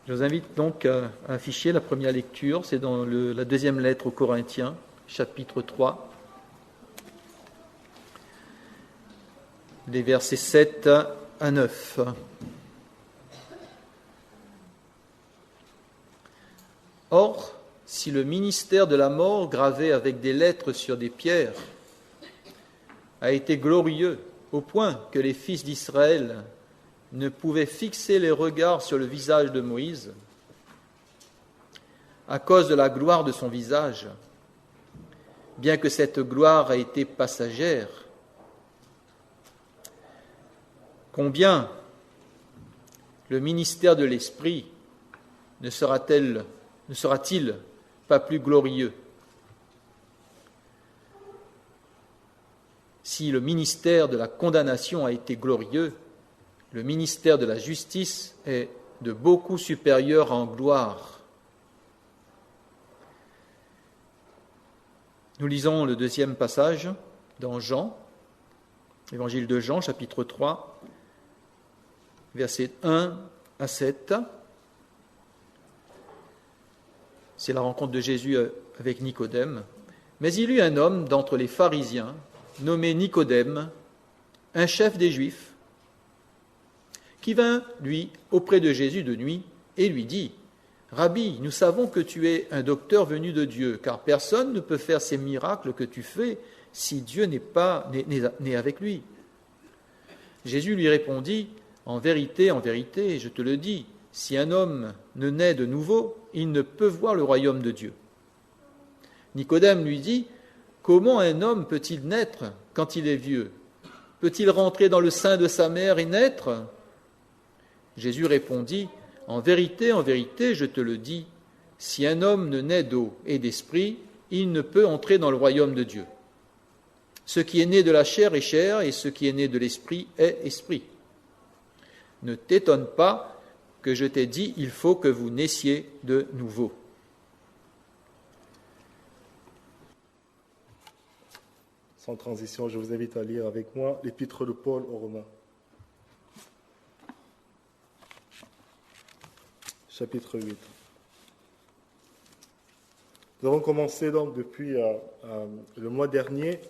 Je vous invite donc à afficher la première lecture, c'est dans la deuxième lettre aux Corinthiens, chapitre 3, les versets 7 à 9. Or, si le ministère de la mort gravé avec des lettres sur des pierres a été glorieux au point que les fils d'Israël ne pouvaient fixer les regards sur le visage de Moïse, à cause de la gloire de son visage, bien que cette gloire ait été passagère, combien le ministère de l'Esprit ne sera-t-il pas plus glorieux? Si le ministère de la condamnation a été glorieux, le ministère de la justice est de beaucoup supérieur en gloire. Nous lisons le deuxième passage dans Jean, l'évangile de Jean, chapitre 3, versets 1 à 7. C'est la rencontre de Jésus avec Nicodème. Mais il y eut un homme d'entre les pharisiens, nommé Nicodème, un chef des Juifs, qui vint, lui, auprès de Jésus de nuit et lui dit : « Rabbi, nous savons que tu es un docteur venu de Dieu, car personne ne peut faire ces miracles que tu fais si Dieu n'est avec lui. » Jésus lui répondit : « en vérité, je te le dis, si un homme ne naît de nouveau, il ne peut voir le royaume de Dieu. » Nicodème lui dit : « Comment un homme peut-il naître quand il est vieux ? Peut-il rentrer dans le sein de sa mère et naître ? » Jésus répondit : « en vérité, je te le dis, si un homme ne naît d'eau et d'esprit, il ne peut entrer dans le royaume de Dieu. Ce qui est né de la chair est chair, et ce qui est né de l'esprit est esprit. Ne t'étonne pas que je t'ai dit, il faut que vous naissiez de nouveau. » Sans transition, je vous invite à lire avec moi l'épître de Paul aux Romains. Chapitre 8. Nous avons commencé donc depuis le mois dernier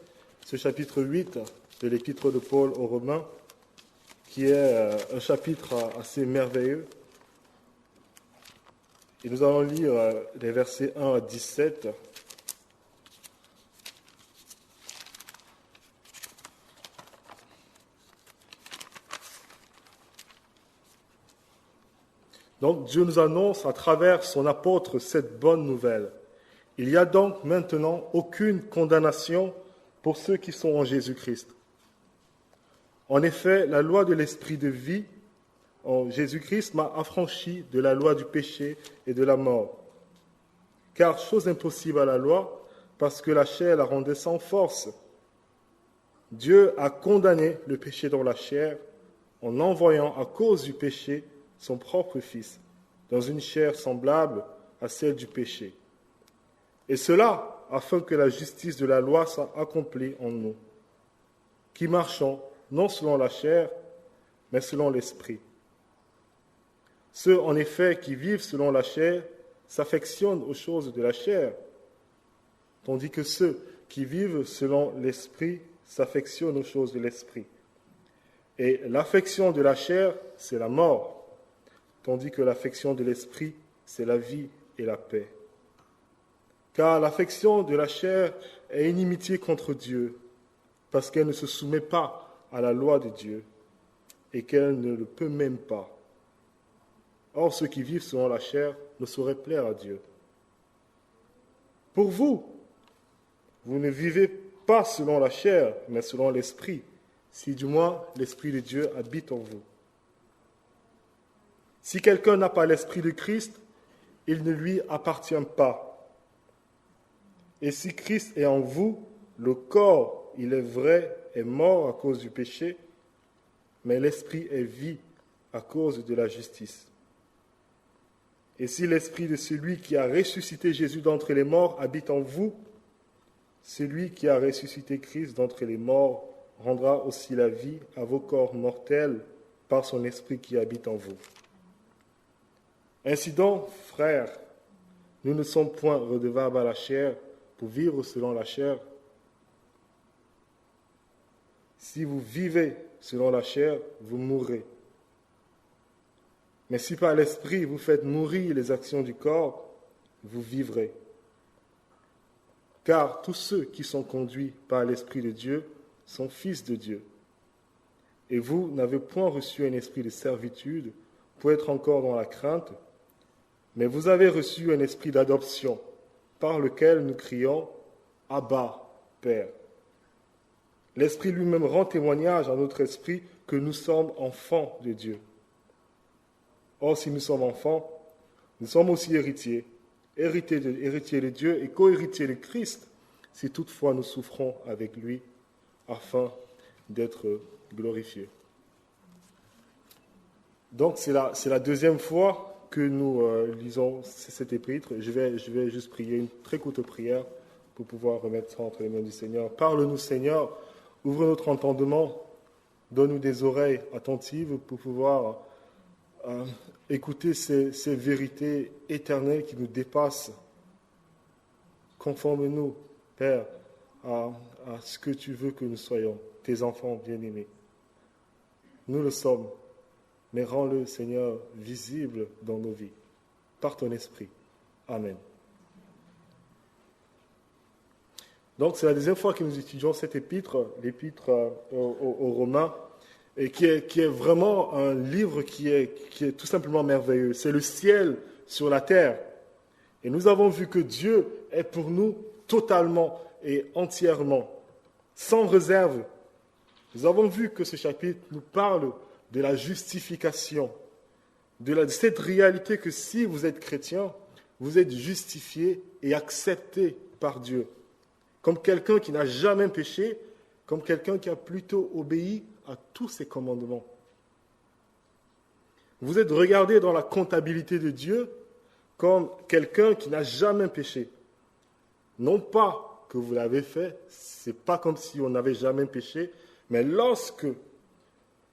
ce chapitre 8 de l'épître de Paul aux Romains, qui est un chapitre assez merveilleux. Et nous allons lire les versets 1 à 17. Donc Dieu nous annonce à travers son apôtre cette bonne nouvelle. Il n'y a donc maintenant aucune condamnation pour ceux qui sont en Jésus-Christ. En effet, la loi de l'esprit de vie en Jésus-Christ m'a affranchi de la loi du péché et de la mort. Car chose impossible à la loi, parce que la chair la rendait sans force. Dieu a condamné le péché dans la chair en envoyant à cause du péché son propre Fils, dans une chair semblable à celle du péché. Et cela, afin que la justice de la loi soit accomplie en nous, qui marchons non selon la chair, mais selon l'esprit. Ceux, en effet, qui vivent selon la chair s'affectionnent aux choses de la chair, tandis que ceux qui vivent selon l'esprit s'affectionnent aux choses de l'esprit. Et l'affection de la chair, c'est la mort, tandis que l'affection de l'esprit, c'est la vie et la paix. Car l'affection de la chair est inimitié contre Dieu, parce qu'elle ne se soumet pas à la loi de Dieu, et qu'elle ne le peut même pas. Or, ceux qui vivent selon la chair ne sauraient plaire à Dieu. Pour vous, vous ne vivez pas selon la chair, mais selon l'esprit, si du moins l'esprit de Dieu habite en vous. Si quelqu'un n'a pas l'esprit de Christ, il ne lui appartient pas. Et si Christ est en vous, le corps, il est vrai, est mort à cause du péché, mais l'esprit est vie à cause de la justice. Et si l'esprit de celui qui a ressuscité Jésus d'entre les morts habite en vous, celui qui a ressuscité Christ d'entre les morts rendra aussi la vie à vos corps mortels par son esprit qui habite en vous. Ainsi donc, frères, nous ne sommes point redevables à la chair pour vivre selon la chair. Si vous vivez selon la chair, vous mourrez. Mais si par l'esprit vous faites mourir les actions du corps, vous vivrez. Car tous ceux qui sont conduits par l'Esprit de Dieu sont fils de Dieu. Et vous n'avez point reçu un esprit de servitude pour être encore dans la crainte, mais vous avez reçu un esprit d'adoption, par lequel nous crions « Abba, Père ». L'Esprit lui-même rend témoignage à notre esprit que nous sommes enfants de Dieu. Or, si nous sommes enfants, nous sommes aussi héritiers, héritiers de Dieu et co-héritiers de Christ, si toutefois nous souffrons avec lui, afin d'être glorifiés. Donc, c'est la deuxième fois que nous lisons cet épître. Je vais juste prier une très courte prière pour pouvoir remettre ça entre les mains du Seigneur. Parle-nous, Seigneur, ouvre notre entendement, donne-nous des oreilles attentives pour pouvoir écouter ces vérités éternelles qui nous dépassent. Conforme-nous, Père, à ce que tu veux que nous soyons, tes enfants bien-aimés. Nous le sommes, mais rends-le, Seigneur, visible dans nos vies, par ton esprit. Amen. Donc, c'est la deuxième fois que nous étudions cet épître, l'épître aux Romains, et qui est vraiment un livre qui est tout simplement merveilleux. C'est le ciel sur la terre. Et nous avons vu que Dieu est pour nous totalement et entièrement, sans réserve. Nous avons vu que ce chapitre nous parle de la justification, de cette réalité que si vous êtes chrétien, vous êtes justifié et accepté par Dieu, comme quelqu'un qui n'a jamais péché, comme quelqu'un qui a plutôt obéi à tous ses commandements. Vous êtes regardé dans la comptabilité de Dieu comme quelqu'un qui n'a jamais péché. Non pas que vous l'avez fait, ce n'est pas comme si on n'avait jamais péché, mais lorsque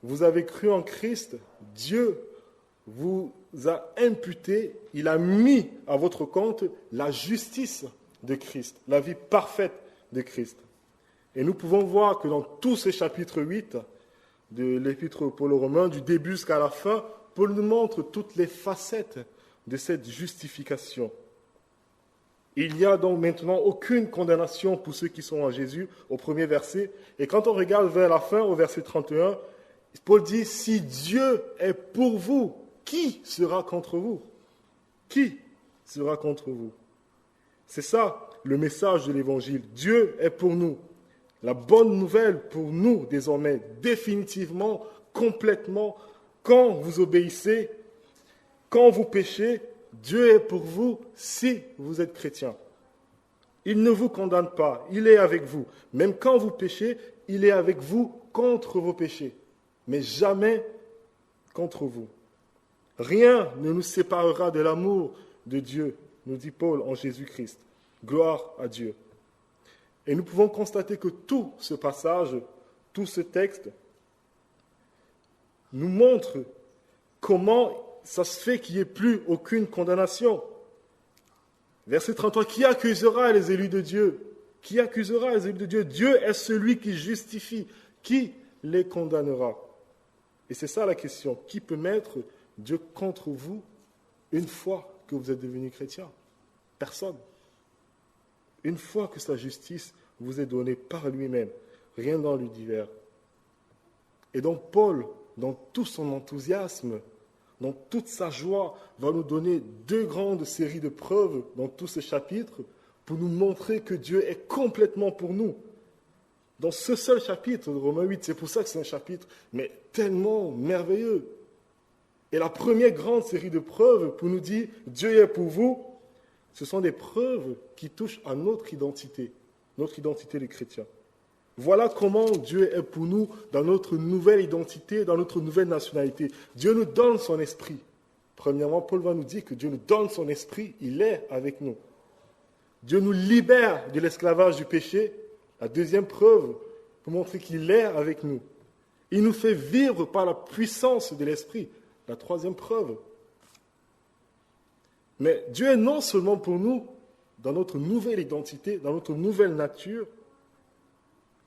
vous avez cru en Christ, Dieu vous a imputé, il a mis à votre compte la justice de Christ, la vie parfaite de Christ. Et nous pouvons voir que dans tout ce chapitre 8 de l'épître aux Romains, du début jusqu'à la fin, Paul nous montre toutes les facettes de cette justification. Il n'y a donc maintenant aucune condamnation pour ceux qui sont en Jésus, au premier verset. Et quand on regarde vers la fin, au verset 31, Paul dit, si Dieu est pour vous, qui sera contre vous? Qui sera contre vous? C'est ça le message de l'Évangile. Dieu est pour nous. La bonne nouvelle pour nous, désormais, définitivement, complètement, quand vous obéissez, quand vous péchez, Dieu est pour vous si vous êtes chrétien. Il ne vous condamne pas, il est avec vous. Même quand vous péchez, il est avec vous contre vos péchés, mais jamais contre vous. Rien ne nous séparera de l'amour de Dieu, nous dit Paul en Jésus-Christ. Gloire à Dieu. Et nous pouvons constater que tout ce passage, tout ce texte, nous montre comment ça se fait qu'il n'y ait plus aucune condamnation. Verset 33, qui accusera les élus de Dieu? Qui accusera les élus de Dieu? Dieu est celui qui justifie. Qui les condamnera? Et c'est ça la question. Qui peut mettre Dieu contre vous une fois que vous êtes devenu chrétien? Personne. Une fois que sa justice vous est donnée par lui-même, rien dans l'univers. Et donc Paul, dans tout son enthousiasme, dans toute sa joie, va nous donner deux grandes séries de preuves dans tout ce chapitre pour nous montrer que Dieu est complètement pour nous. Dans ce seul chapitre de Romains 8, c'est pour ça que c'est un chapitre mais tellement merveilleux. Et la première grande série de preuves pour nous dire « Dieu est pour vous », ce sont des preuves qui touchent à notre identité de chrétien. Voilà comment Dieu est pour nous dans notre nouvelle identité, dans notre nouvelle nationalité. Dieu nous donne son esprit. Premièrement, Paul va nous dire que Dieu nous donne son esprit, il est avec nous. Dieu nous libère de l'esclavage du péché. La deuxième preuve pour montrer qu'il est avec nous. Il nous fait vivre par la puissance de l'esprit. La troisième preuve. Mais Dieu est non seulement pour nous, dans notre nouvelle identité, dans notre nouvelle nature,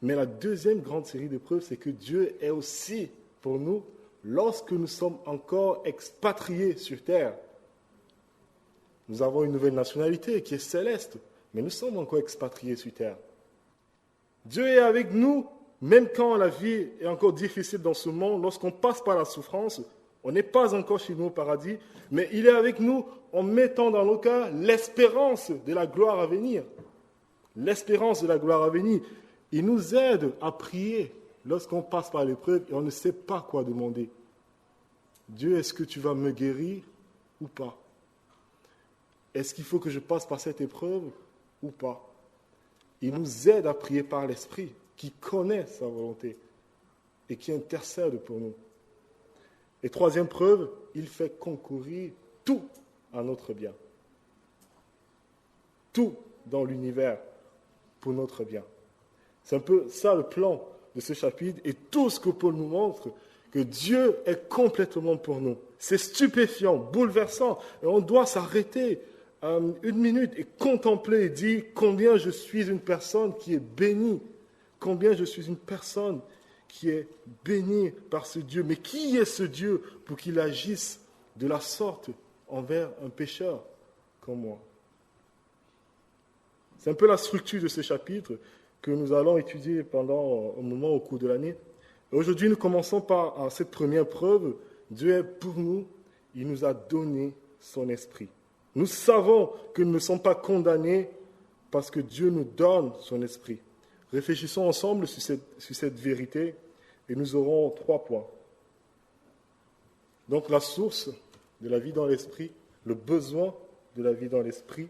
mais la deuxième grande série de preuves, c'est que Dieu est aussi pour nous lorsque nous sommes encore expatriés sur terre. Nous avons une nouvelle nationalité qui est céleste, mais nous sommes encore expatriés sur terre. Dieu est avec nous, même quand la vie est encore difficile dans ce monde, lorsqu'on passe par la souffrance, on n'est pas encore chez nous au paradis, mais il est avec nous en mettant dans nos cœurs l'espérance de la gloire à venir. L'espérance de la gloire à venir. Il nous aide à prier lorsqu'on passe par l'épreuve et on ne sait pas quoi demander. Dieu, est-ce que tu vas me guérir ou pas? Est-ce qu'il faut que je passe par cette épreuve ou pas? Il nous aide à prier par l'Esprit qui connaît sa volonté et qui intercède pour nous. Et troisième preuve, il fait concourir tout à notre bien. Tout dans l'univers pour notre bien. C'est un peu ça le plan de ce chapitre et tout ce que Paul nous montre, que Dieu est complètement pour nous. C'est stupéfiant, bouleversant, et on doit s'arrêter une minute et contempler et dire combien je suis une personne qui est bénie, combien je suis une personne qui est bénie par ce Dieu. Mais qui est ce Dieu pour qu'il agisse de la sorte envers un pécheur comme moi? C'est un peu la structure de ce chapitre que nous allons étudier pendant un moment au cours de l'année. Et aujourd'hui, nous commençons par cette première preuve. Dieu est pour nous, il nous a donné son esprit. Nous savons que nous ne sommes pas condamnés parce que Dieu nous donne son esprit. Réfléchissons ensemble sur cette vérité et nous aurons 3 points. Donc la source de la vie dans l'esprit, le besoin de la vie dans l'esprit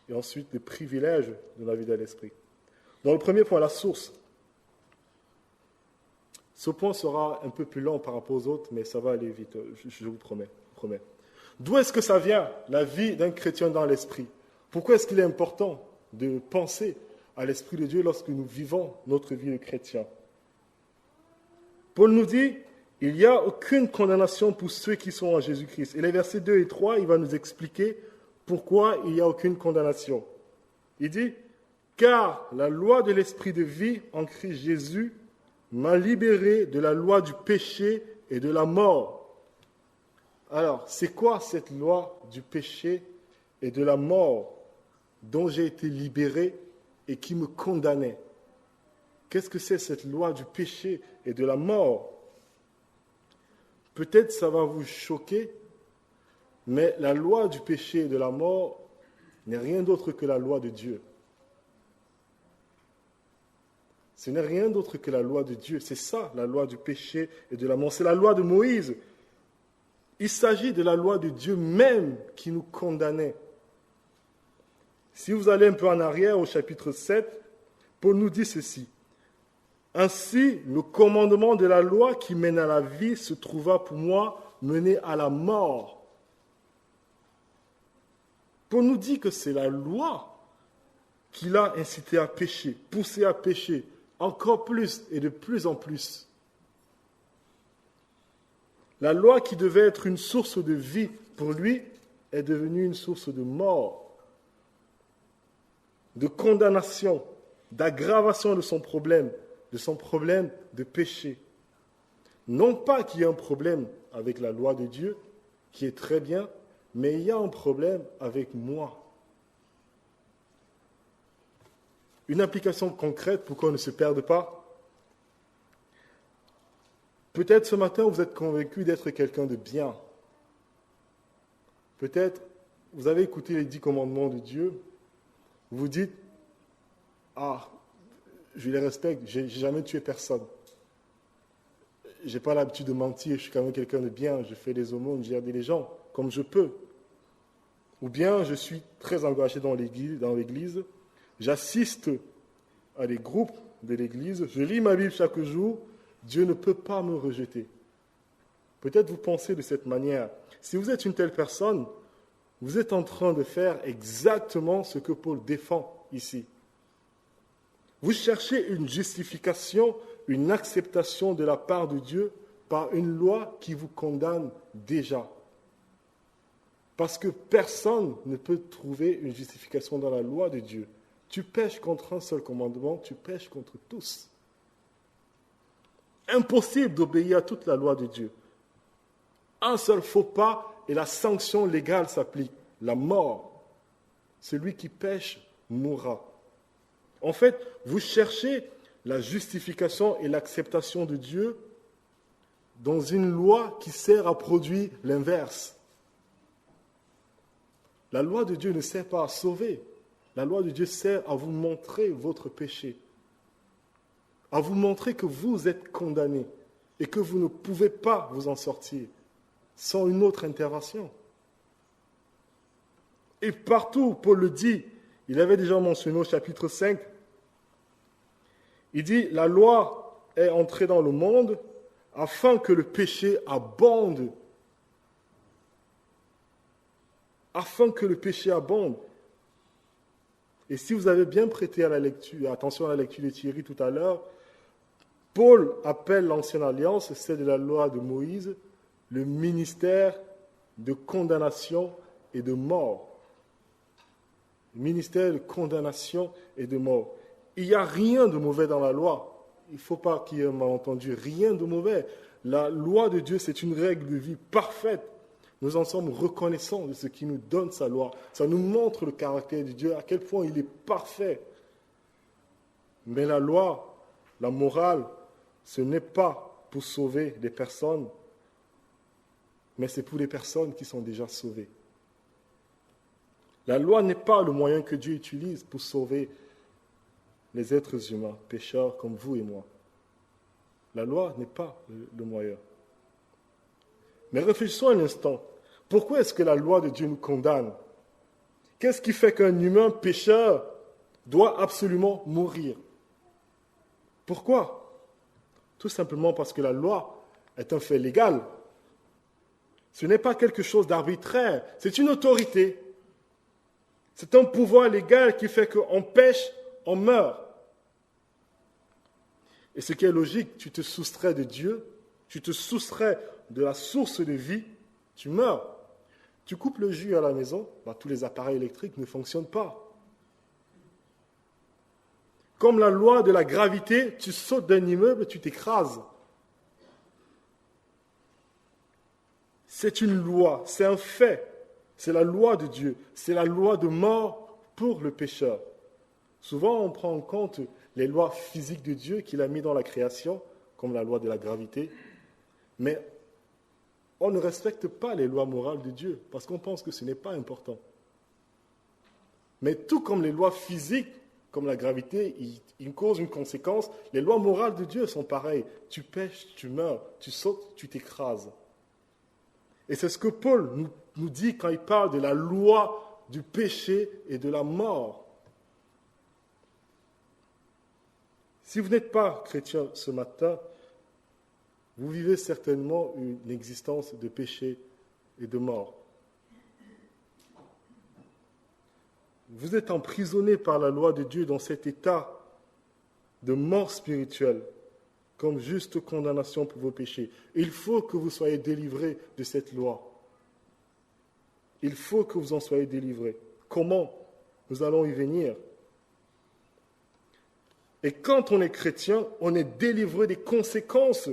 et ensuite les privilèges de la vie dans l'esprit. Dans le premier point, la source. Ce point sera un peu plus lent par rapport aux autres, mais ça va aller vite, je vous promets. D'où est-ce que ça vient, la vie d'un chrétien dans l'esprit? Pourquoi est-ce qu'il est important de penser à l'Esprit de Dieu lorsque nous vivons notre vie de chrétien? Paul nous dit, il n'y a aucune condamnation pour ceux qui sont en Jésus-Christ. Et les versets 2 et 3, il va nous expliquer pourquoi il n'y a aucune condamnation. Il dit, car la loi de l'Esprit de vie en Christ Jésus m'a libéré de la loi du péché et de la mort. Alors, c'est quoi cette loi du péché et de la mort dont j'ai été libéré et qui me condamnait? Qu'est-ce que c'est cette loi du péché et de la mort? Peut-être ça va vous choquer, mais la loi du péché et de la mort n'est rien d'autre que la loi de Dieu. Ce n'est rien d'autre que la loi de Dieu. C'est ça, la loi du péché et de la mort. C'est la loi de Moïse. Il s'agit de la loi de Dieu même qui nous condamnait. Si vous allez un peu en arrière au chapitre 7, Paul nous dit ceci. Ainsi, le commandement de la loi qui mène à la vie se trouva pour moi mené à la mort. Paul nous dit que c'est la loi qui l'a incité à pécher, poussé à pécher, encore plus et de plus en plus. La loi qui devait être une source de vie pour lui est devenue une source de mort, de condamnation, d'aggravation de son problème de péché. Non pas qu'il y ait un problème avec la loi de Dieu, qui est très bien, mais il y a un problème avec moi. Une application concrète pour qu'on ne se perde pas. Peut-être ce matin, vous êtes convaincu d'être quelqu'un de bien. Peut-être, vous avez écouté les 10 commandements de Dieu. Vous dites, je les respecte, j'ai jamais tué personne. J'ai pas l'habitude de mentir, je suis quand même quelqu'un de bien, je fais des aumônes, j'ai aidé les gens comme je peux. Ou bien, je suis très engagé dans l'église, j'assiste à des groupes de l'église, je lis ma Bible chaque jour, Dieu ne peut pas me rejeter. Peut-être vous pensez de cette manière. Si vous êtes une telle personne, vous êtes en train de faire exactement ce que Paul défend ici. Vous cherchez une justification, une acceptation de la part de Dieu par une loi qui vous condamne déjà. Parce que personne ne peut trouver une justification dans la loi de Dieu. Tu pèches contre un seul commandement, tu pèches contre tous. Impossible d'obéir à toute la loi de Dieu. Un seul faux pas et la sanction légale s'applique, la mort. Celui qui pèche mourra. En fait, vous cherchez la justification et l'acceptation de Dieu dans une loi qui sert à produire l'inverse. La loi de Dieu ne sert pas à sauver. La loi de Dieu sert à vous montrer votre péché, à vous montrer que vous êtes condamné et que vous ne pouvez pas vous en sortir sans une autre intervention. Et partout, Paul le dit, il avait déjà mentionné au chapitre 5, il dit, la loi est entrée dans le monde afin que le péché abonde. Afin que le péché abonde. Et si vous avez bien prêté à la lecture, attention à la lecture de Thierry tout à l'heure, Paul appelle l'ancienne alliance, celle de la loi de Moïse, le ministère de condamnation et de mort. Le ministère de condamnation et de mort. Il n'y a rien de mauvais dans la loi. Il ne faut pas qu'il y ait un malentendu. Rien de mauvais. La loi de Dieu, c'est une règle de vie parfaite. Nous en sommes reconnaissants de ce qui nous donne sa loi. Ça nous montre le caractère de Dieu, à quel point il est parfait. Mais la loi, la morale, ce n'est pas pour sauver des personnes, mais c'est pour les personnes qui sont déjà sauvées. La loi n'est pas le moyen que Dieu utilise pour sauver les êtres humains, pécheurs comme vous et moi. La loi n'est pas le moyen. Mais réfléchissons un instant. Pourquoi est-ce que la loi de Dieu nous condamne? Qu'est-ce qui fait qu'un humain pécheur doit absolument mourir? Pourquoi? Tout simplement parce que la loi est un fait légal. Ce n'est pas quelque chose d'arbitraire, c'est une autorité. C'est un pouvoir légal qui fait qu'on pêche, on meurt. Et ce qui est logique, tu te soustrais de Dieu, tu te soustrais de la source de vie, tu meurs. Tu coupes le jus à la maison, tous les appareils électriques ne fonctionnent pas. Comme la loi de la gravité, tu sautes d'un immeuble, tu t'écrases. C'est une loi, c'est un fait. C'est la loi de Dieu, c'est la loi de mort pour le pécheur. Souvent, on prend en compte les lois physiques de Dieu qu'il a mis dans la création, comme la loi de la gravité, mais on ne respecte pas les lois morales de Dieu, parce qu'on pense que ce n'est pas important. Mais tout comme les lois physiques, comme la gravité, ils causent une conséquence, les lois morales de Dieu sont pareilles. Tu pèches, tu meurs, tu sautes, tu t'écrases. Et c'est ce que Paul nous dit quand il parle de la loi du péché et de la mort. Si vous n'êtes pas chrétien ce matin, vous vivez certainement une existence de péché et de mort. Vous êtes emprisonné par la loi de Dieu dans cet état de mort spirituelle, comme juste condamnation pour vos péchés. Il faut que vous soyez délivrés de cette loi. Il faut que vous en soyez délivrés. Comment? Nous allons y venir. Et quand on est chrétien, on est délivré des conséquences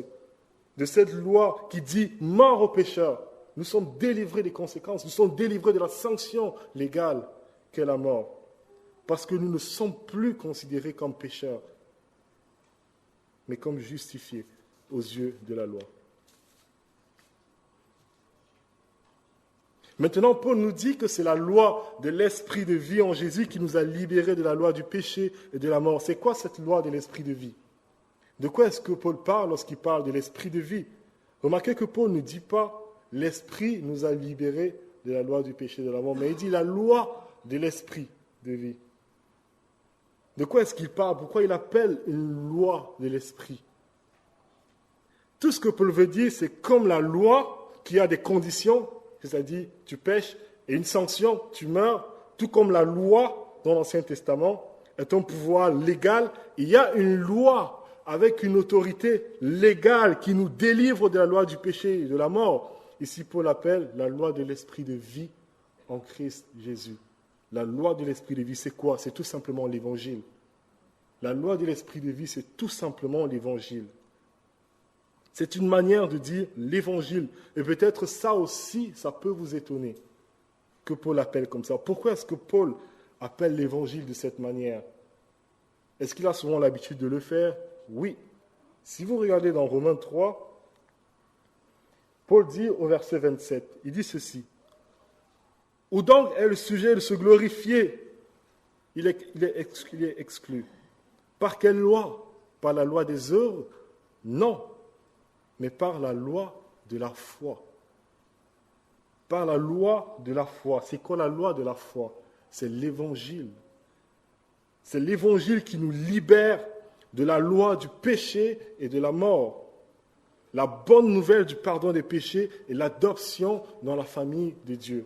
de cette loi qui dit mort aux pécheurs. Nous sommes délivrés des conséquences, nous sommes délivrés de la sanction légale qu'est la mort. Parce que nous ne sommes plus considérés comme pécheurs, mais comme justifiés aux yeux de la loi. Maintenant, Paul nous dit que c'est la loi de l'esprit de vie en Jésus qui nous a libérés de la loi du péché et de la mort. C'est quoi cette loi de l'esprit de vie? De quoi est-ce que Paul parle lorsqu'il parle de l'esprit de vie? Remarquez que Paul ne dit pas « l'esprit nous a libérés de la loi du péché et de la mort », mais il dit « la loi de l'esprit de vie ». De quoi est-ce qu'il parle? Pourquoi il appelle une loi de l'esprit? Tout ce que Paul veut dire, c'est comme la loi qui a des conditions, c'est-à-dire tu pèches et une sanction, tu meurs, tout comme la loi dans l'Ancien Testament est un pouvoir légal. Il y a une loi avec une autorité légale qui nous délivre de la loi du péché et de la mort. Ici, Paul appelle la loi de l'esprit de vie en Christ Jésus. La loi de l'esprit de vie, c'est quoi? C'est tout simplement l'évangile. La loi de l'esprit de vie, c'est tout simplement l'évangile. C'est une manière de dire l'évangile. Et peut-être ça aussi, ça peut vous étonner que Paul appelle comme ça. Pourquoi est-ce que Paul appelle l'évangile de cette manière? Est-ce qu'il a souvent l'habitude de le faire? Oui. Si vous regardez dans Romains 3, Paul dit au verset 27, il dit ceci. Où donc est le sujet de se glorifier? Il est exclu. Par quelle loi? Par la loi des œuvres? Non, mais par la loi de la foi. Par la loi de la foi. C'est quoi la loi de la foi? C'est l'évangile. C'est l'évangile qui nous libère de la loi du péché et de la mort. La bonne nouvelle du pardon des péchés et l'adoption dans la famille de Dieu.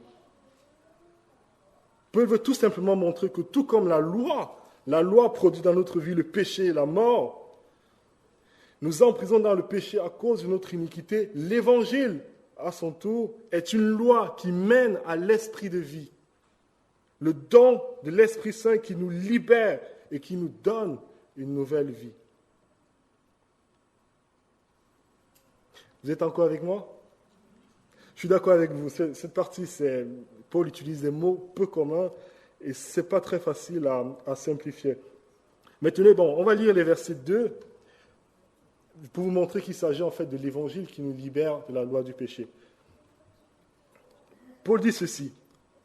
Paul veut tout simplement montrer que tout comme la loi produit dans notre vie le péché et la mort, nous emprisonnons dans le péché à cause de notre iniquité. L'évangile, à son tour, est une loi qui mène à l'esprit de vie. Le don de l'Esprit Saint qui nous libère et qui nous donne une nouvelle vie. Vous êtes encore avec moi? Je suis d'accord avec vous. Cette partie, Paul utilise des mots peu communs et ce n'est pas très facile à simplifier. Maintenant, on va lire les versets 2 pour vous montrer qu'il s'agit en fait de l'évangile qui nous libère de la loi du péché. Paul dit ceci.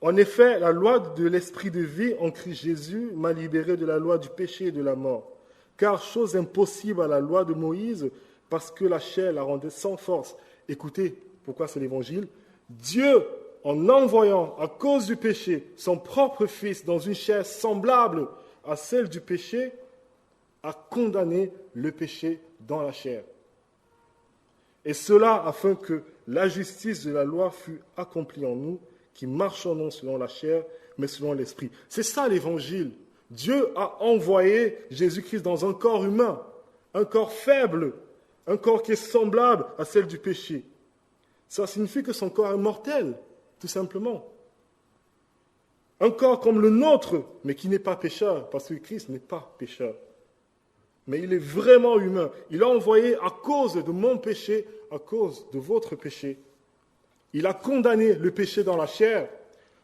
En effet, la loi de l'esprit de vie en Christ Jésus m'a libéré de la loi du péché et de la mort. Car chose impossible à la loi de Moïse, parce que la chair la rendait sans force. Écoutez, pourquoi c'est l'évangile? Dieu, en envoyant à cause du péché son propre Fils dans une chair semblable à celle du péché, a condamné le péché dans la chair. Et cela afin que la justice de la loi fût accomplie en nous, qui marchons non selon la chair, mais selon l'esprit. C'est ça l'évangile. Dieu a envoyé Jésus-Christ dans un corps humain, un corps faible, un corps qui est semblable à celle du péché. Ça signifie que son corps est mortel, tout simplement. Un corps comme le nôtre, mais qui n'est pas pécheur, parce que Christ n'est pas pécheur. Mais il est vraiment humain. Il a envoyé à cause de mon péché, à cause de votre péché. Il a condamné le péché dans la chair.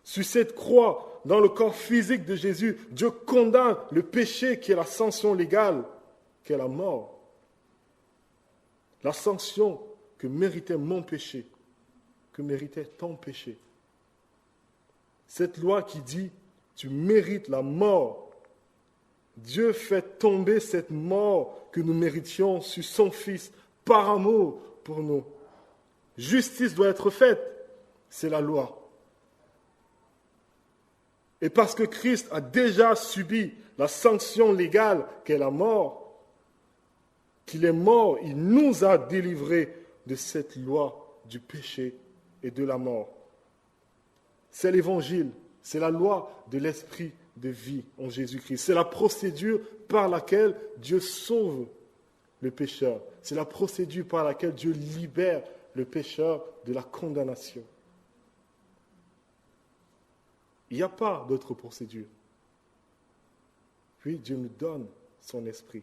Sur cette croix, dans le corps physique de Jésus, Dieu condamne le péché qui est la sanction légale, qui est la mort. La sanction que méritait mon péché, que méritait ton péché. Cette loi qui dit, tu mérites la mort. Dieu fait tomber cette mort que nous méritions sur son Fils par amour pour nous. Justice doit être faite, c'est la loi. Et parce que Christ a déjà subi la sanction légale qu'est la mort, qu'il est mort, il nous a délivrés de cette loi du péché et de la mort. C'est l'évangile, c'est la loi de l'esprit de vie en Jésus-Christ. C'est la procédure par laquelle Dieu sauve le pécheur. C'est la procédure par laquelle Dieu libère le pécheur de la condamnation. Il n'y a pas d'autre procédure. Puis Dieu nous donne son esprit.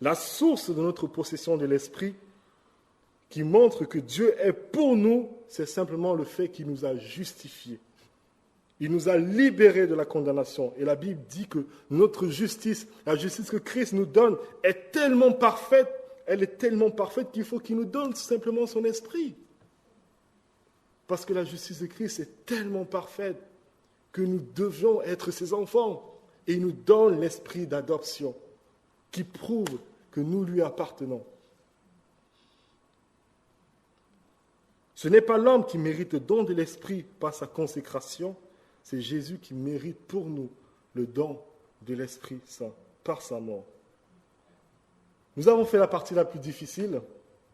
La source de notre possession de l'esprit qui montre que Dieu est pour nous, c'est simplement le fait qu'il nous a justifiés. Il nous a libérés de la condamnation. Et la Bible dit que notre justice, la justice que Christ nous donne, est tellement parfaite, elle est tellement parfaite qu'il faut qu'il nous donne simplement son esprit. Parce que la justice de Christ est tellement parfaite que nous devions être ses enfants. Et il nous donne l'esprit d'adoption qui prouve que nous lui appartenons. Ce n'est pas l'homme qui mérite le don de l'esprit par sa consécration, c'est Jésus qui mérite pour nous le don de l'Esprit Saint par sa mort. Nous avons fait la partie la plus difficile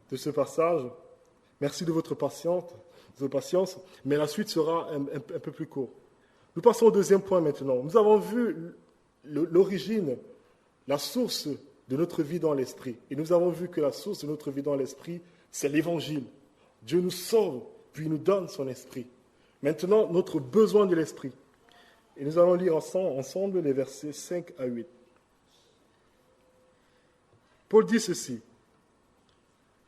de ce passage. Merci de votre patience, mais la suite sera un peu plus courte. Nous passons au deuxième point maintenant. Nous avons vu l'origine, la source de notre vie dans l'Esprit. Et nous avons vu que la source de notre vie dans l'Esprit, c'est l'Évangile. Dieu nous sauve, puis il nous donne son Esprit. Maintenant, notre besoin de l'esprit. Et nous allons lire ensemble les versets 5 à 8. Paul dit ceci.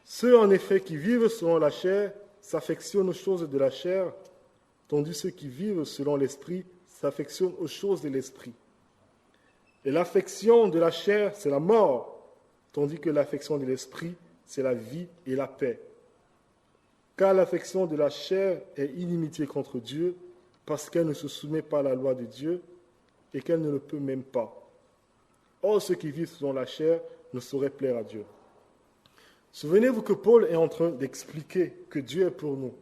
Ceux en effet qui vivent selon la chair s'affectionnent aux choses de la chair, tandis que ceux qui vivent selon l'esprit s'affectionnent aux choses de l'esprit. Et l'affection de la chair, c'est la mort, tandis que l'affection de l'esprit, c'est la vie et la paix. Car l'affection de la chair est inimitié contre Dieu, parce qu'elle ne se soumet pas à la loi de Dieu et qu'elle ne le peut même pas. Or, ceux qui vivent selon la chair ne sauraient plaire à Dieu. Souvenez-vous que Paul est en train d'expliquer que Dieu est pour nous.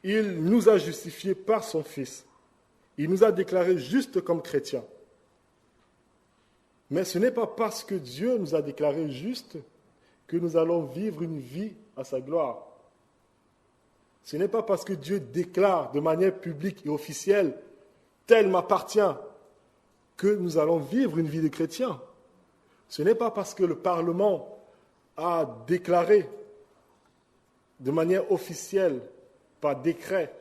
Il nous a justifiés par son Fils. Il nous a déclarés justes comme chrétiens. Mais ce n'est pas parce que Dieu nous a déclarés justes que nous allons vivre une vie à sa gloire. Ce n'est pas parce que Dieu déclare de manière publique et officielle « tel m'appartient » que nous allons vivre une vie de chrétien. Ce n'est pas parce que le Parlement a déclaré de manière officielle, par décret,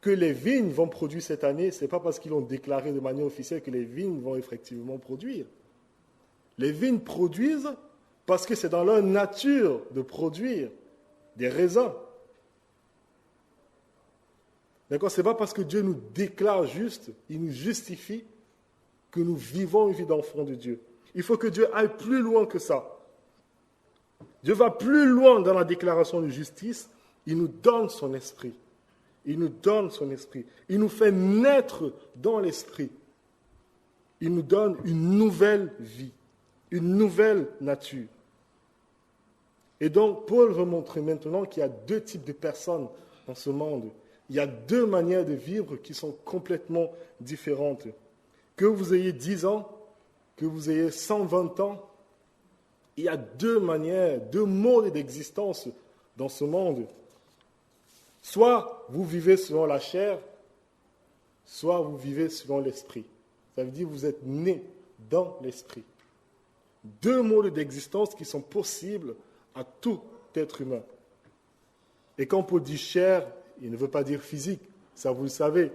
que les vignes vont produire cette année, ce n'est pas parce qu'ils l'ont déclaré de manière officielle que les vignes vont effectivement produire. Les vignes produisent parce que c'est dans leur nature de produire des raisins. D'accord ? Ce n'est pas parce que Dieu nous déclare juste, il nous justifie, que nous vivons une vie d'enfant de Dieu. Il faut que Dieu aille plus loin que ça. Dieu va plus loin dans la déclaration de justice. Il nous donne son esprit. Il nous donne son esprit. Il nous fait naître dans l'esprit. Il nous donne une nouvelle vie, une nouvelle nature. Et donc, Paul veut montrer maintenant qu'il y a deux types de personnes dans ce monde. Il y a deux manières de vivre qui sont complètement différentes. Que vous ayez 10 ans, que vous ayez 120 ans, il y a deux manières, deux modes d'existence dans ce monde. Soit vous vivez selon la chair, soit vous vivez selon l'esprit. Ça veut dire que vous êtes né dans l'esprit. Deux modes d'existence qui sont possibles à tout être humain. Et quand Paul dit chair, il ne veut pas dire physique, ça vous le savez.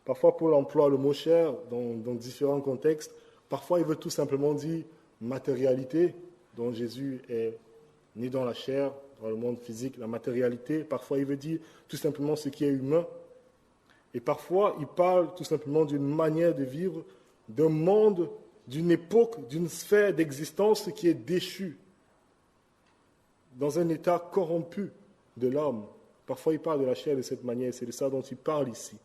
Parfois Paul emploie le mot chair dans différents contextes. Parfois il veut tout simplement dire matérialité, dont Jésus est né dans la chair, dans le monde physique, la matérialité. Parfois il veut dire tout simplement ce qui est humain. Et parfois il parle tout simplement d'une manière de vivre, d'un monde, d'une époque, d'une sphère d'existence qui est déchue, dans un état corrompu de l'homme. Parfois, il parle de la chair de cette manière, c'est de ça dont il parle ici.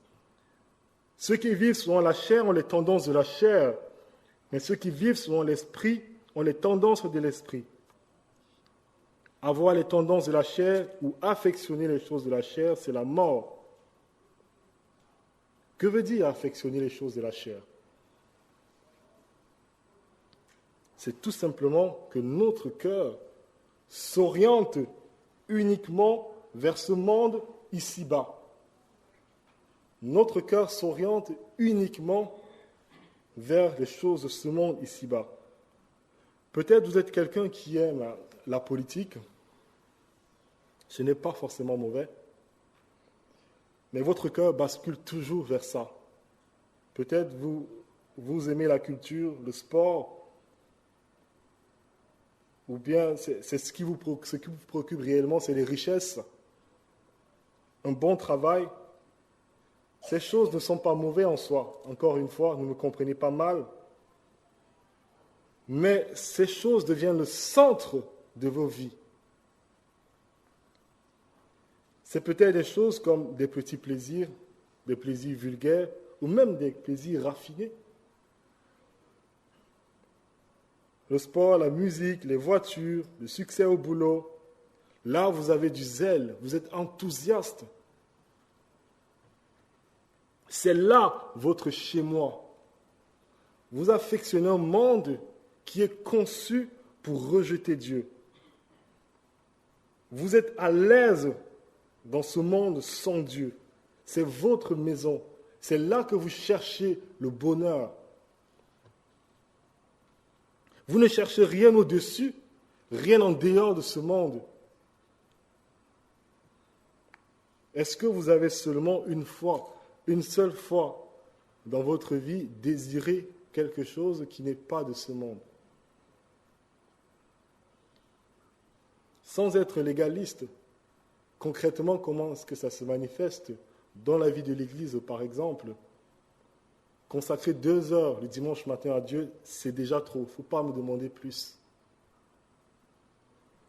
Ceux qui vivent selon la chair ont les tendances de la chair, mais ceux qui vivent selon l'esprit ont les tendances de l'esprit. Avoir les tendances de la chair ou affectionner les choses de la chair, c'est la mort. Que veut dire affectionner les choses de la chair ? C'est tout simplement que notre cœur s'oriente uniquement vers ce monde ici-bas. Notre cœur s'oriente uniquement vers les choses de ce monde ici-bas. Peut-être vous êtes quelqu'un qui aime la politique. Ce n'est pas forcément mauvais. Mais votre cœur bascule toujours vers ça. Peut-être vous aimez la culture, le sport, ou bien c'est ce qui vous préoccupe réellement, c'est les richesses, un bon travail. Ces choses ne sont pas mauvaises en soi. Encore une fois, ne me comprenez pas mal. Mais ces choses deviennent le centre de vos vies. C'est peut-être des choses comme des petits plaisirs, des plaisirs vulgaires, ou même des plaisirs raffinés. Le sport, la musique, les voitures, le succès au boulot. Là, vous avez du zèle, vous êtes enthousiaste. C'est là votre chez-moi. Vous affectionnez un monde qui est conçu pour rejeter Dieu. Vous êtes à l'aise dans ce monde sans Dieu. C'est votre maison. C'est là que vous cherchez le bonheur. Vous ne cherchez rien au-dessus, rien en dehors de ce monde. Est-ce que vous avez seulement une seule fois dans votre vie, désiré quelque chose qui n'est pas de ce monde? Sans être légaliste, concrètement, comment est-ce que ça se manifeste dans la vie de l'Église, par exemple? Consacrer 2 heures le dimanche matin à Dieu, c'est déjà trop. Il ne faut pas me demander plus.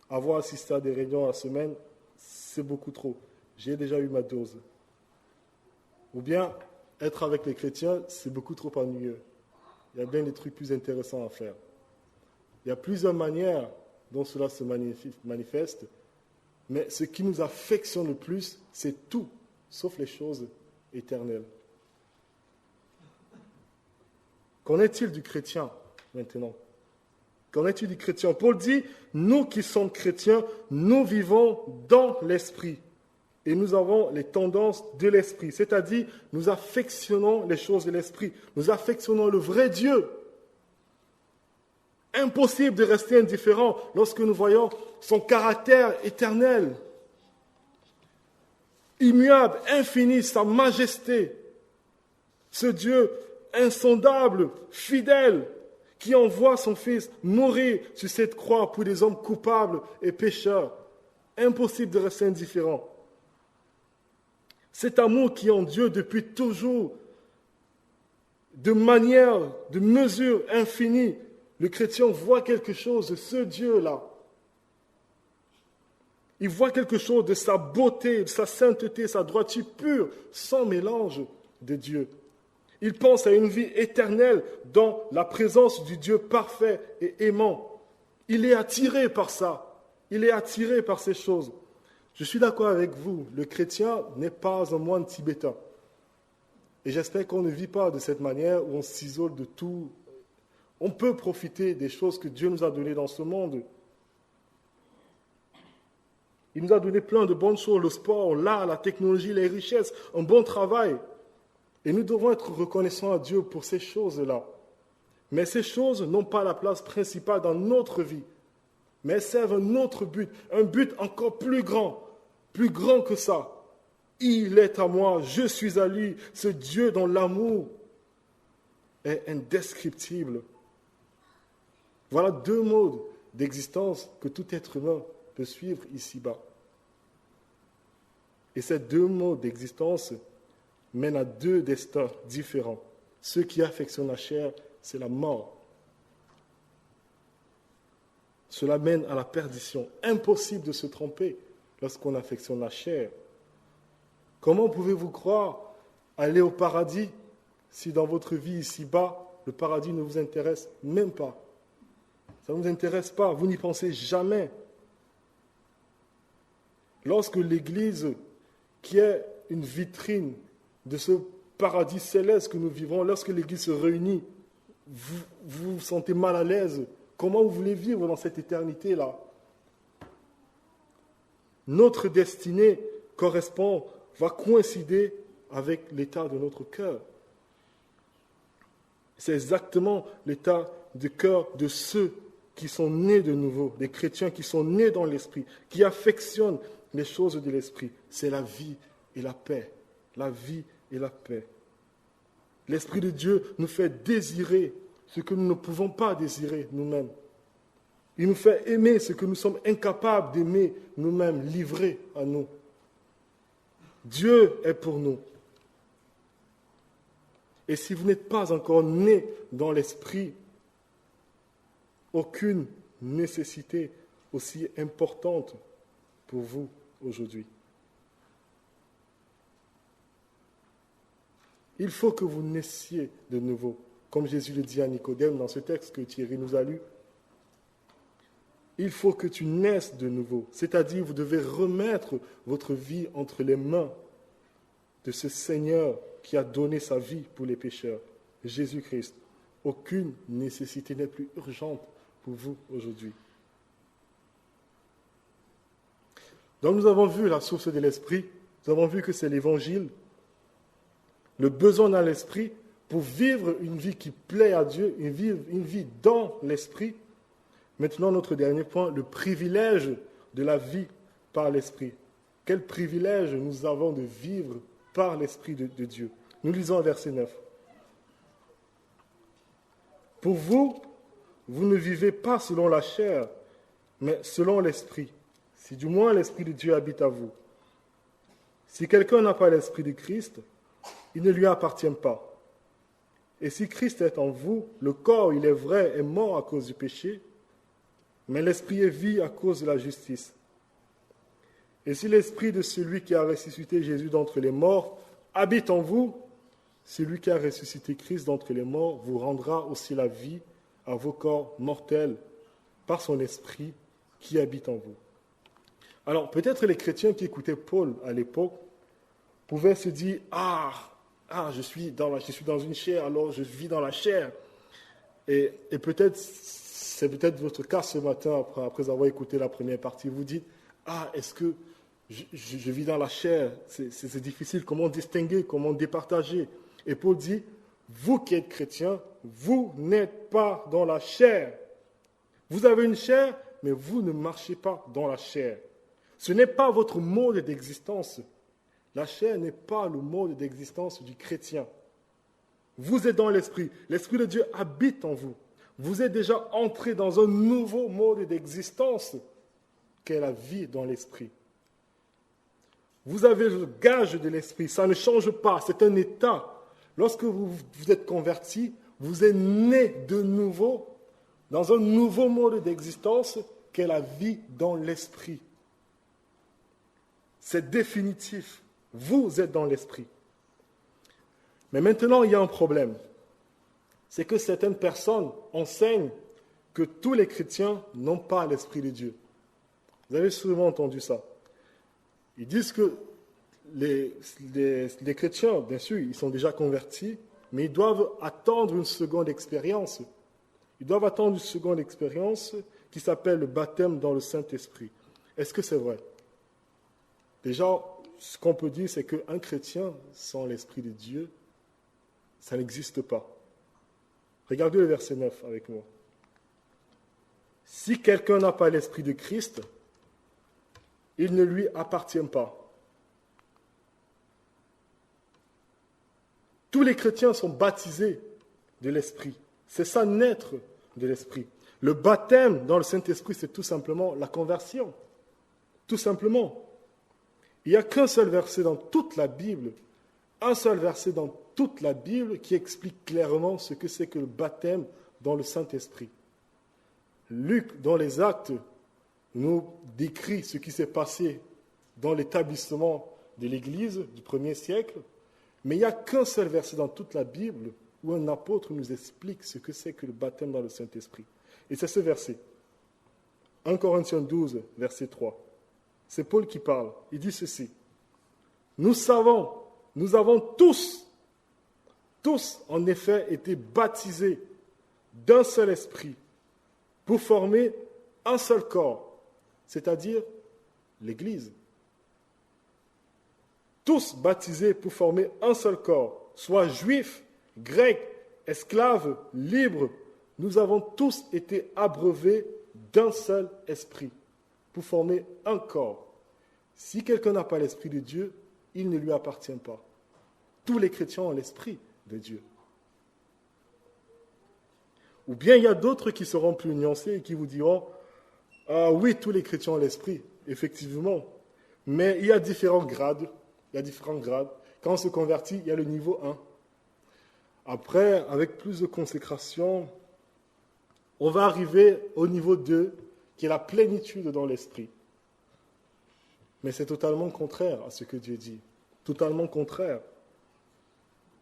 Avoir assisté à des réunions à la semaine, c'est beaucoup trop. J'ai déjà eu ma dose. Ou bien, être avec les chrétiens, c'est beaucoup trop ennuyeux. Il y a bien des trucs plus intéressants à faire. Il y a plusieurs manières dont cela se manifeste, mais ce qui nous affectionne le plus, c'est tout, sauf les choses éternelles. Qu'en est-il du chrétien maintenant? Qu'en est-il du chrétien? Paul dit, nous qui sommes chrétiens, nous vivons dans l'esprit. Et nous avons les tendances de l'esprit. C'est-à-dire, nous affectionnons les choses de l'esprit. Nous affectionnons le vrai Dieu. Impossible de rester indifférent lorsque nous voyons son caractère éternel, immuable, infini, sa majesté. Ce Dieu insondable, fidèle, qui envoie son Fils mourir sur cette croix pour des hommes coupables et pécheurs. Impossible de rester indifférent. Cet amour qui est en Dieu depuis toujours, de manière, de mesure infinie, le chrétien voit quelque chose de ce Dieu-là. Il voit quelque chose de sa beauté, de sa sainteté, sa droiture pure, sans mélange de Dieu. Il pense à une vie éternelle dans la présence du Dieu parfait et aimant. Il est attiré par ça. Il est attiré par ces choses. Je suis d'accord avec vous, le chrétien n'est pas un moine tibétain. Et j'espère qu'on ne vit pas de cette manière où on s'isole de tout. On peut profiter des choses que Dieu nous a données dans ce monde. Il nous a donné plein de bonnes choses, le sport, l'art, la technologie, les richesses, un bon travail. Et nous devons être reconnaissants à Dieu pour ces choses-là. Mais ces choses n'ont pas la place principale dans notre vie, mais elles servent un autre but, un but encore plus grand que ça. Il est à moi, je suis à lui, ce Dieu dont l'amour est indescriptible. Voilà 2 modes d'existence que tout être humain peut suivre ici-bas. Et ces 2 modes d'existence mènent à 2 destins différents. Ceux qui affectionnent la chair, c'est la mort. Cela mène à la perdition. Impossible de se tromper lorsqu'on affectionne la chair. Comment pouvez-vous croire aller au paradis si dans votre vie ici-bas, le paradis ne vous intéresse même pas? Ça ne vous intéresse pas, vous n'y pensez jamais. Lorsque l'Église, qui est une vitrine de ce paradis céleste que nous vivons, lorsque l'Église se réunit, vous vous sentez mal à l'aise. Comment vous voulez vivre dans cette éternité-là? Notre destinée va coïncider avec l'état de notre cœur. C'est exactement l'état de cœur de ceux qui sont nés de nouveau, des chrétiens qui sont nés dans l'esprit, qui affectionnent les choses de l'esprit. C'est la vie et la paix. La vie et la paix. L'Esprit de Dieu nous fait désirer ce que nous ne pouvons pas désirer nous-mêmes. Il nous fait aimer ce que nous sommes incapables d'aimer nous-mêmes, livrés à nous. Dieu est pour nous. Et si vous n'êtes pas encore né dans l'Esprit, aucune nécessité aussi importante pour vous aujourd'hui. Il faut que vous naissiez de nouveau, comme Jésus le dit à Nicodème dans ce texte que Thierry nous a lu. Il faut que tu naisses de nouveau, c'est-à-dire vous devez remettre votre vie entre les mains de ce Seigneur qui a donné sa vie pour les pécheurs, Jésus-Christ. Aucune nécessité n'est plus urgente pour vous aujourd'hui. Donc nous avons vu la source de l'Esprit, nous avons vu que c'est l'Évangile, le besoin dans l'Esprit pour vivre une vie qui plaît à Dieu, une vie dans l'Esprit. Maintenant, notre dernier point, le privilège de la vie par l'Esprit. Quel privilège nous avons de vivre par l'Esprit de Dieu. Nous lisons verset 9. Pour vous, vous ne vivez pas selon la chair, mais selon l'Esprit, si du moins l'Esprit de Dieu habite à vous. Si quelqu'un n'a pas l'Esprit de Christ, il ne lui appartient pas. Et si Christ est en vous, le corps, il est vrai, est mort à cause du péché, mais l'Esprit est vie à cause de la justice. Et si l'Esprit de celui qui a ressuscité Jésus d'entre les morts habite en vous, celui qui a ressuscité Christ d'entre les morts vous rendra aussi la vie à vos corps mortels par son Esprit qui habite en vous. Alors, peut-être les chrétiens qui écoutaient Paul à l'époque pouvaient se dire « je suis dans une chair, alors je vis dans la chair. » Et peut-être, c'est peut-être votre cas ce matin, après avoir écouté la première partie. Vous dites « est-ce que je vis dans la chair, c'est difficile, comment distinguer, comment départager ?» Et Paul dit « Vous qui êtes chrétiens, vous n'êtes pas dans la chair. Vous avez une chair, mais vous ne marchez pas dans la chair. Ce n'est pas votre mode d'existence. La chair n'est pas le mode d'existence du chrétien. Vous êtes dans l'Esprit. L'Esprit de Dieu habite en vous. Vous êtes déjà entré dans un nouveau mode d'existence qu'est la vie dans l'Esprit. Vous avez le gage de l'Esprit. Ça ne change pas. C'est un état. Lorsque vous êtes converti, vous êtes né de nouveau dans un nouveau mode d'existence qu'est la vie dans l'Esprit. C'est définitif. Vous êtes dans l'Esprit. Mais maintenant, il y a un problème. C'est que certaines personnes enseignent que tous les chrétiens n'ont pas l'Esprit de Dieu. Vous avez sûrement entendu ça. Ils disent que les chrétiens, bien sûr, ils sont déjà convertis, mais ils doivent attendre une seconde expérience. Ils doivent attendre une seconde expérience qui s'appelle le baptême dans le Saint-Esprit. Est-ce que c'est vrai? Déjà, ce qu'on peut dire, c'est qu'un chrétien sans l'Esprit de Dieu, ça n'existe pas. Regardez le verset 9 avec moi. Si quelqu'un n'a pas l'Esprit de Christ, il ne lui appartient pas. Tous les chrétiens sont baptisés de l'Esprit. C'est ça, naître de l'Esprit. Le baptême dans le Saint-Esprit, c'est tout simplement la conversion. Tout simplement. Il n'y a qu'un seul verset dans toute la Bible, un seul verset dans toute la Bible qui explique clairement ce que c'est que le baptême dans le Saint-Esprit. Luc, dans les Actes, nous décrit ce qui s'est passé dans l'établissement de l'Église du 1er siècle, mais il n'y a qu'un seul verset dans toute la Bible où un apôtre nous explique ce que c'est que le baptême dans le Saint-Esprit. Et c'est ce verset, 1 Corinthiens 12, verset 3. C'est Paul qui parle. Il dit ceci. Nous avons tous en effet été baptisés d'un seul esprit pour former un seul corps, c'est-à-dire l'Église. Tous baptisés pour former un seul corps, soit juifs, grecs, esclaves, libres. Nous avons tous été abreuvés d'un seul esprit pour former un corps. Si quelqu'un n'a pas l'Esprit de Dieu, il ne lui appartient pas. Tous les chrétiens ont l'Esprit de Dieu. Ou bien il y a d'autres qui seront plus nuancés et qui vous diront « Ah oui, tous les chrétiens ont l'Esprit, effectivement, mais il y a différents grades. Quand on se convertit, il y a le niveau 1. Après, avec plus de consécration, on va arriver au niveau 2, qui est la plénitude dans l'Esprit. Mais c'est totalement contraire à ce que Dieu dit. Totalement contraire.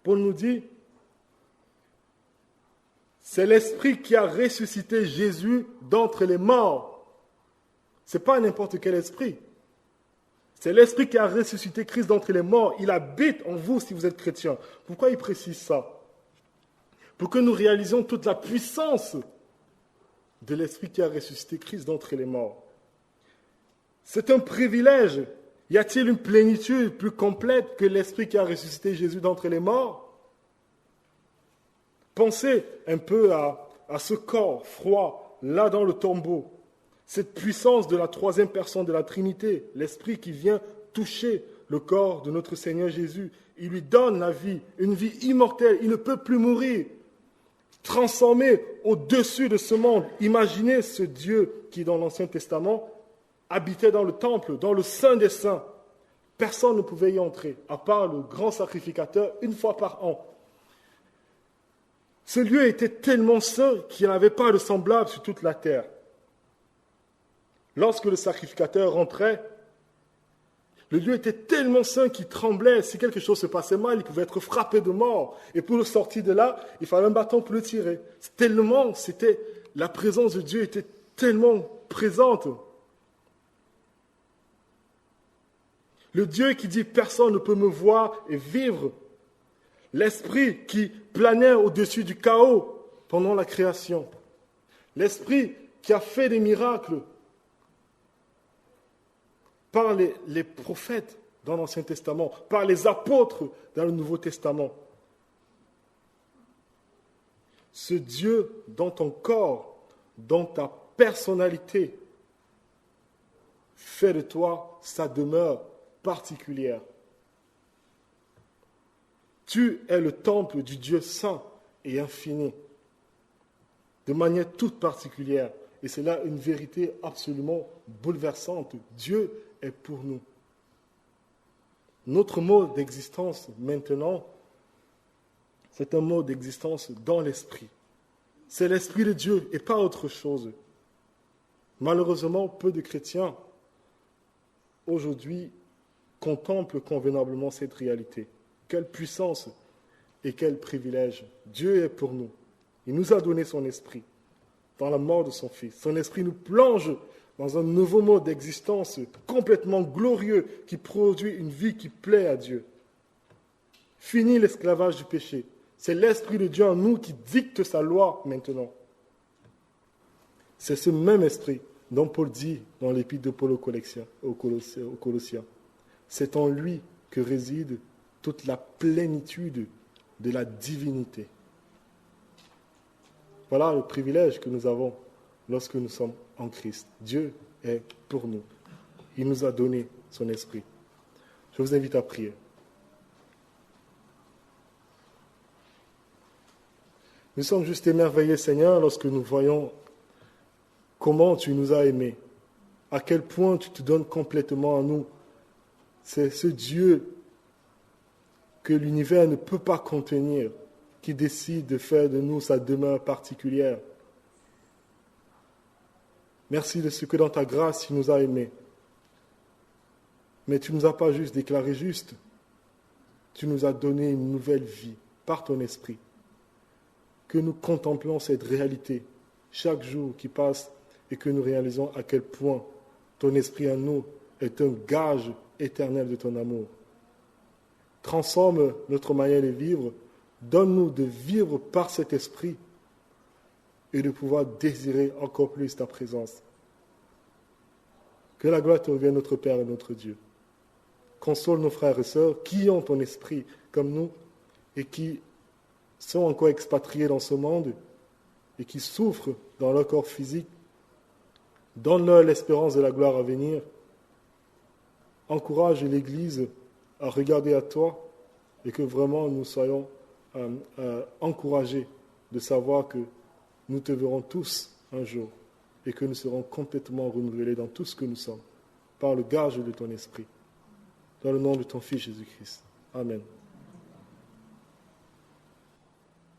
Paul nous dit, c'est l'Esprit qui a ressuscité Jésus d'entre les morts. Ce n'est pas n'importe quel esprit. C'est l'Esprit qui a ressuscité Christ d'entre les morts. Il habite en vous si vous êtes chrétien. Pourquoi il précise ça? Pour que nous réalisions toute la puissance de l'Esprit qui a ressuscité Christ d'entre les morts. C'est un privilège. Y a-t-il une plénitude plus complète que l'Esprit qui a ressuscité Jésus d'entre les morts? Pensez un peu à ce corps froid, là dans le tombeau. Cette puissance de la troisième personne de la Trinité, l'Esprit qui vient toucher le corps de notre Seigneur Jésus. Il lui donne la vie, une vie immortelle. Il ne peut plus mourir. Transformé au-dessus de ce monde. Imaginez ce Dieu qui, dans l'Ancien Testament, habitait dans le temple, dans le Saint des Saints. Personne ne pouvait y entrer, à part le grand sacrificateur, une fois par an. Ce lieu était tellement saint qu'il n'y avait pas de semblable sur toute la terre. Lorsque le sacrificateur rentrait, le lieu était tellement saint qu'il tremblait. Si quelque chose se passait mal, il pouvait être frappé de mort. Et pour le sortir de là, il fallait un bâton pour le tirer. La présence de Dieu était tellement présente. Le Dieu qui dit « personne ne peut me voir et vivre ». L'Esprit qui planait au-dessus du chaos pendant la création. L'Esprit qui a fait des miracles par les prophètes dans l'Ancien Testament, par les apôtres dans le Nouveau Testament. Ce Dieu dans ton corps, dans ta personnalité, fait de toi sa demeure particulière. Tu es le temple du Dieu saint et infini, de manière toute particulière. Et c'est là une vérité absolument bouleversante. Dieu est pour nous. Notre mode d'existence maintenant, c'est un mode d'existence dans l'esprit. C'est l'esprit de Dieu et pas autre chose. Malheureusement, peu de chrétiens aujourd'hui contemplent convenablement cette réalité. Quelle puissance et quel privilège. Dieu est pour nous. Il nous a donné son esprit dans la mort de son Fils. Son esprit nous plonge dans un nouveau mode d'existence complètement glorieux qui produit une vie qui plaît à Dieu. Fini l'esclavage du péché. C'est l'Esprit de Dieu en nous qui dicte sa loi maintenant. C'est ce même esprit dont Paul dit dans l'épître de Paul aux Colossiens. C'est en lui que réside toute la plénitude de la divinité. Voilà le privilège que nous avons lorsque nous sommes en Christ. Dieu est pour nous. Il nous a donné son esprit. Je vous invite à prier. Nous sommes juste émerveillés, Seigneur, lorsque nous voyons comment tu nous as aimés, à quel point tu te donnes complètement à nous. C'est ce Dieu que l'univers ne peut pas contenir, qui décide de faire de nous sa demeure particulière. Merci de ce que dans ta grâce, tu nous as aimés. Mais tu ne nous as pas juste déclarés justes, tu nous as donné une nouvelle vie par ton esprit. Que nous contemplons cette réalité chaque jour qui passe et que nous réalisons à quel point ton esprit en nous est un gage éternel de ton amour. Transforme notre manière de vivre, donne-nous de vivre par cet esprit et de pouvoir désirer encore plus ta présence. Que la gloire te revienne, notre Père et notre Dieu. Console nos frères et sœurs qui ont ton esprit comme nous et qui sont encore expatriés dans ce monde et qui souffrent dans leur corps physique. Donne-leur l'espérance de la gloire à venir. Encourage l'Église à regarder à toi et que vraiment nous soyons encouragés de savoir que nous te verrons tous un jour et que nous serons complètement renouvelés dans tout ce que nous sommes par le gage de ton esprit. Dans le nom de ton Fils Jésus-Christ. Amen.